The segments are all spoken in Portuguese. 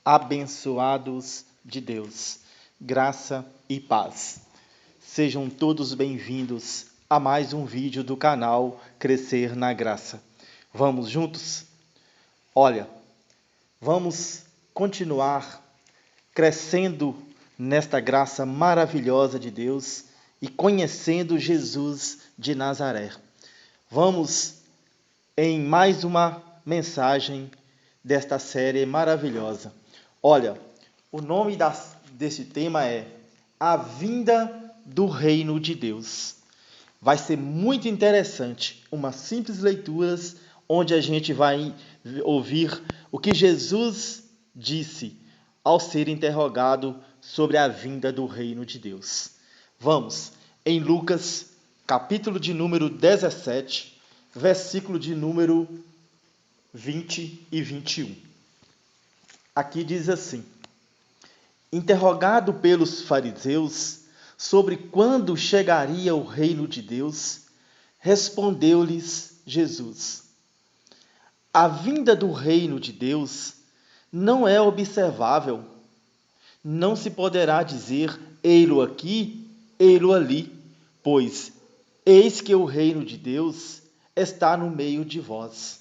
Abençoados de Deus, graça e paz. Sejam todos bem-vindos a mais um vídeo do canal Crescer na Graça. Vamos juntos? Olha, vamos continuar crescendo nesta graça maravilhosa de Deus e conhecendo Jesus de Nazaré. Vamos em mais uma mensagem desta série maravilhosa. Olha, o nome desse tema é A Vinda do Reino de Deus. Vai ser muito interessante, uma simples leitura onde a gente vai ouvir o que Jesus disse ao ser interrogado sobre a vinda do Reino de Deus. Vamos, em Lucas, capítulo de número 17, versículo de número 20 e 21. Aqui diz assim: interrogado pelos fariseus sobre quando chegaria o reino de Deus, respondeu-lhes Jesus: a vinda do reino de Deus não é observável. Não se poderá dizer, ei-lo aqui, ei-lo ali, pois eis que o reino de Deus está no meio de vós.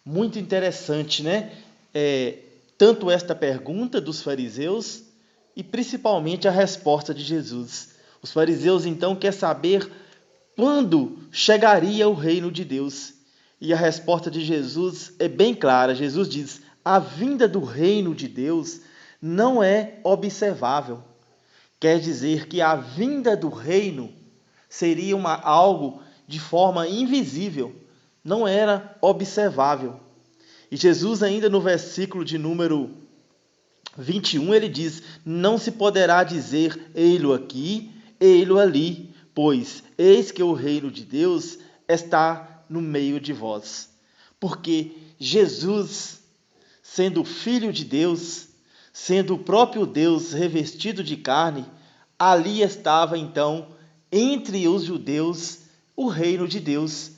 Muito interessante, né? Tanto esta pergunta dos fariseus e principalmente a resposta de Jesus. Os fariseus então querem saber quando chegaria o reino de Deus. E a resposta de Jesus é bem clara. Jesus diz: a vinda do reino de Deus não é observável. Quer dizer que a vinda do reino seria algo de forma invisível, não era observável. E Jesus ainda no versículo de número 21, ele diz: não se poderá dizer, ei-lo aqui, ei-lo ali, pois eis que o reino de Deus está no meio de vós. Porque Jesus, sendo Filho de Deus, sendo o próprio Deus revestido de carne, ali estava então, entre os judeus, o reino de Deus,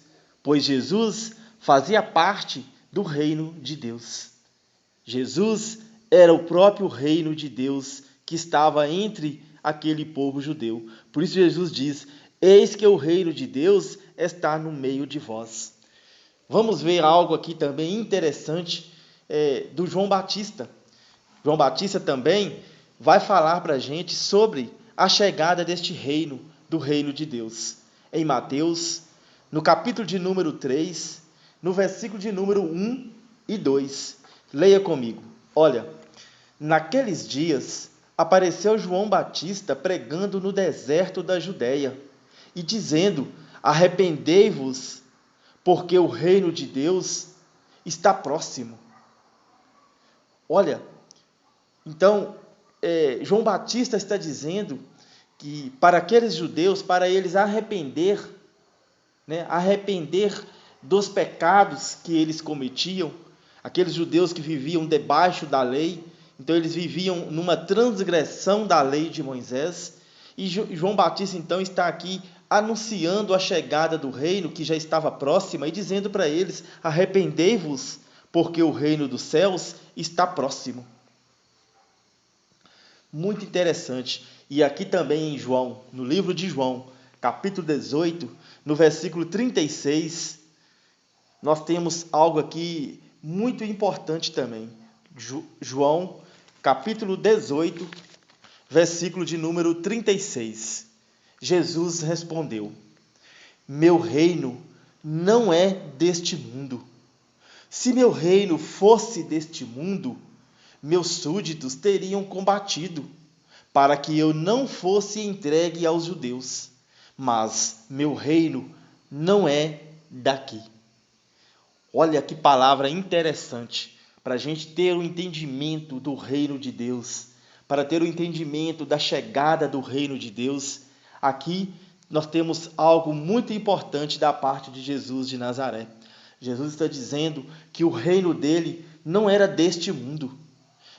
pois Jesus fazia parte do reino de Deus. Jesus era o próprio reino de Deus que estava entre aquele povo judeu. Por isso Jesus diz: eis que o reino de Deus está no meio de vós. Vamos ver algo aqui também interessante do João Batista. João Batista também vai falar para a gente sobre a chegada deste reino, do reino de Deus. Em Mateus, no capítulo de número 3, no versículo de número 1 e 2. Leia comigo. Olha, naqueles dias apareceu João Batista pregando no deserto da Judéia e dizendo: arrependei-vos, porque o reino de Deus está próximo. Olha, então, João Batista está dizendo que para aqueles judeus, para eles arrepender dos pecados que eles cometiam, aqueles judeus que viviam debaixo da lei, então eles viviam numa transgressão da lei de Moisés, e João Batista então está aqui anunciando a chegada do reino que já estava próxima e dizendo para eles: arrependei-vos, porque o reino dos céus está próximo. Muito interessante. E aqui também em João, no livro de João, capítulo 18, no versículo 36, nós temos algo aqui muito importante também. João, capítulo 18, versículo de número 36. Jesus respondeu: meu reino não é deste mundo. Se meu reino fosse deste mundo, meus súditos teriam combatido, para que eu não fosse entregue aos judeus. Mas meu reino não é daqui. Olha que palavra interessante, para a gente ter o entendimento do reino de Deus, para ter o entendimento da chegada do reino de Deus. Aqui nós temos algo muito importante da parte de Jesus de Nazaré. Jesus está dizendo que o reino dele não era deste mundo.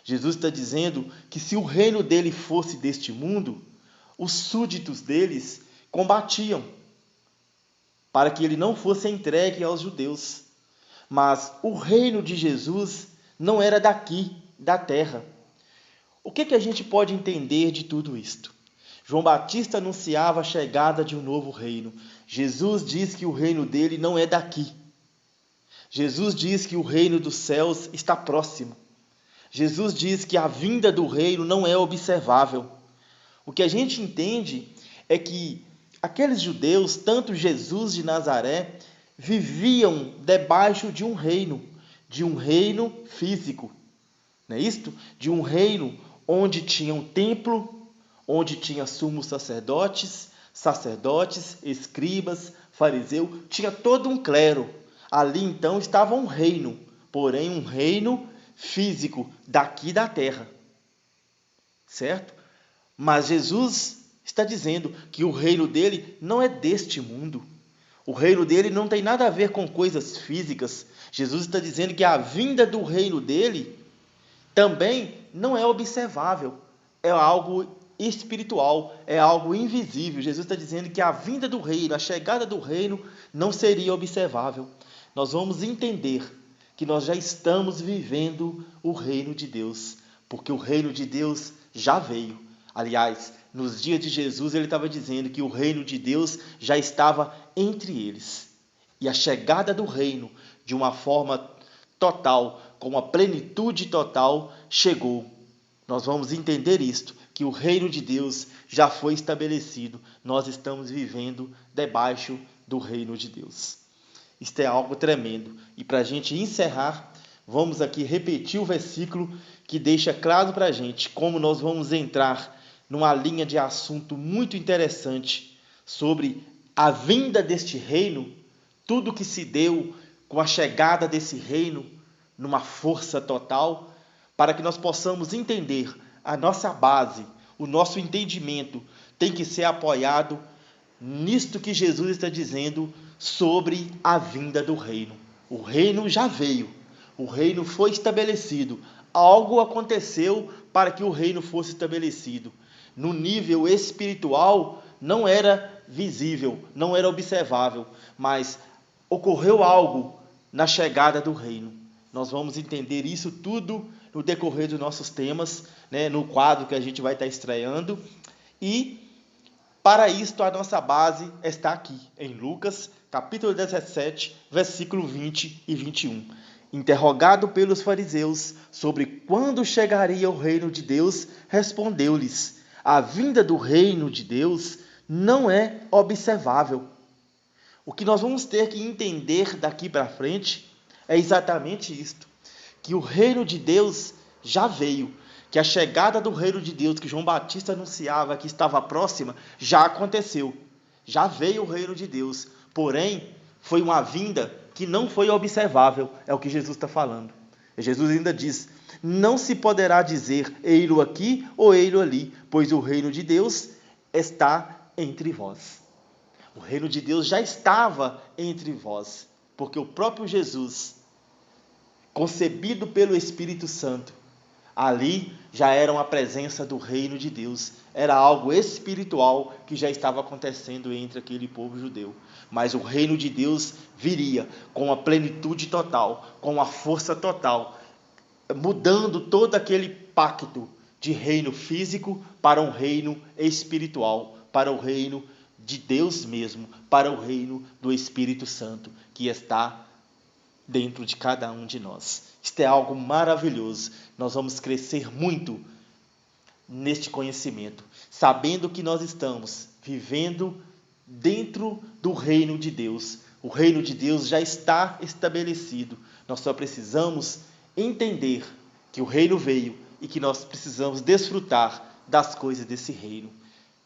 Jesus está dizendo que se o reino dele fosse deste mundo, os súditos deles combatiam para que ele não fosse entregue aos judeus. Mas o reino de Jesus não era daqui, da terra. O que a gente pode entender de tudo isto? João Batista anunciava a chegada de um novo reino. Jesus diz que o reino dele não é daqui. Jesus diz que o reino dos céus está próximo. Jesus diz que a vinda do reino não é observável. O que a gente entende é que aqueles judeus, tanto Jesus de Nazaré, viviam debaixo de um reino físico, não é isto? De um reino onde tinha um templo, onde tinha sumos sacerdotes, escribas, fariseus, tinha todo um clero. Ali então estava um reino, porém um reino físico daqui da terra, certo? Mas Jesus está dizendo que o reino dele não é deste mundo. O reino dele não tem nada a ver com coisas físicas. Jesus está dizendo que a vinda do reino dele também não é observável. É algo espiritual, é algo invisível. Jesus está dizendo que a vinda do reino, a chegada do reino, não seria observável. Nós vamos entender que nós já estamos vivendo o reino de Deus, porque o reino de Deus já veio. Aliás, nos dias de Jesus, ele estava dizendo que o reino de Deus já estava entre eles. E a chegada do reino, de uma forma total, com a plenitude total, chegou. Nós vamos entender isto, que o reino de Deus já foi estabelecido. Nós estamos vivendo debaixo do reino de Deus. Isto é algo tremendo. E para a gente encerrar, vamos aqui repetir o versículo que deixa claro para a gente como nós vamos entrar numa linha de assunto muito interessante sobre a vinda deste reino, tudo que se deu com a chegada desse reino numa força total, para que nós possamos entender a nossa base, o nosso entendimento tem que ser apoiado nisto que Jesus está dizendo sobre a vinda do reino. O reino já veio, o reino foi estabelecido, algo aconteceu para que o reino fosse estabelecido. No nível espiritual não era visível, não era observável, mas ocorreu algo na chegada do reino. Nós vamos entender isso tudo no decorrer dos nossos temas, no quadro que a gente vai estar estreando. E para isto a nossa base está aqui, em Lucas, capítulo 17, versículo 20 e 21. Interrogado pelos fariseus sobre quando chegaria o reino de Deus, respondeu-lhes: a vinda do reino de Deus não é observável. O que nós vamos ter que entender daqui para frente é exatamente isto, que o reino de Deus já veio, que a chegada do reino de Deus que João Batista anunciava que estava próxima, já aconteceu. Já veio o reino de Deus, porém foi uma vinda que não foi observável, é o que Jesus está falando. E Jesus ainda diz: não se poderá dizer ei-lo aqui ou ei-lo ali, pois o reino de Deus está entre vós. O reino de Deus já estava entre vós, porque o próprio Jesus, concebido pelo Espírito Santo, ali já era uma presença do reino de Deus, era algo espiritual que já estava acontecendo entre aquele povo judeu. Mas o reino de Deus viria com a plenitude total, com a força total, mudando todo aquele pacto de reino físico para um reino espiritual, para o reino de Deus mesmo, para o reino do Espírito Santo, que está dentro de cada um de nós. Isto é algo maravilhoso. Nós vamos crescer muito neste conhecimento, sabendo que nós estamos vivendo dentro do reino de Deus. O reino de Deus já está estabelecido. Nós só precisamos entender que o reino veio e que nós precisamos desfrutar das coisas desse reino.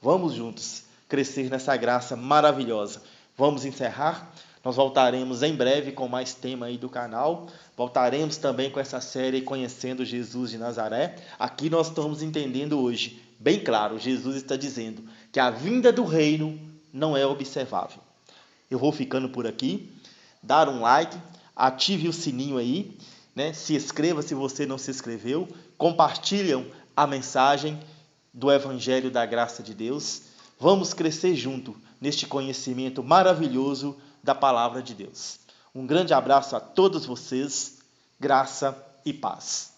Vamos juntos crescer nessa graça maravilhosa. Vamos encerrar. Nós voltaremos em breve com mais tema aí do canal. Voltaremos também com essa série Conhecendo Jesus de Nazaré. Aqui nós estamos entendendo hoje, bem claro, Jesus está dizendo que a vinda do reino não é observável. Eu vou ficando por aqui. Dar um like, ative o sininho aí, se inscreva se você não se inscreveu. Compartilham a mensagem do Evangelho da Graça de Deus. Vamos crescer junto neste conhecimento maravilhoso da Palavra de Deus. Um grande abraço a todos vocês, graça e paz.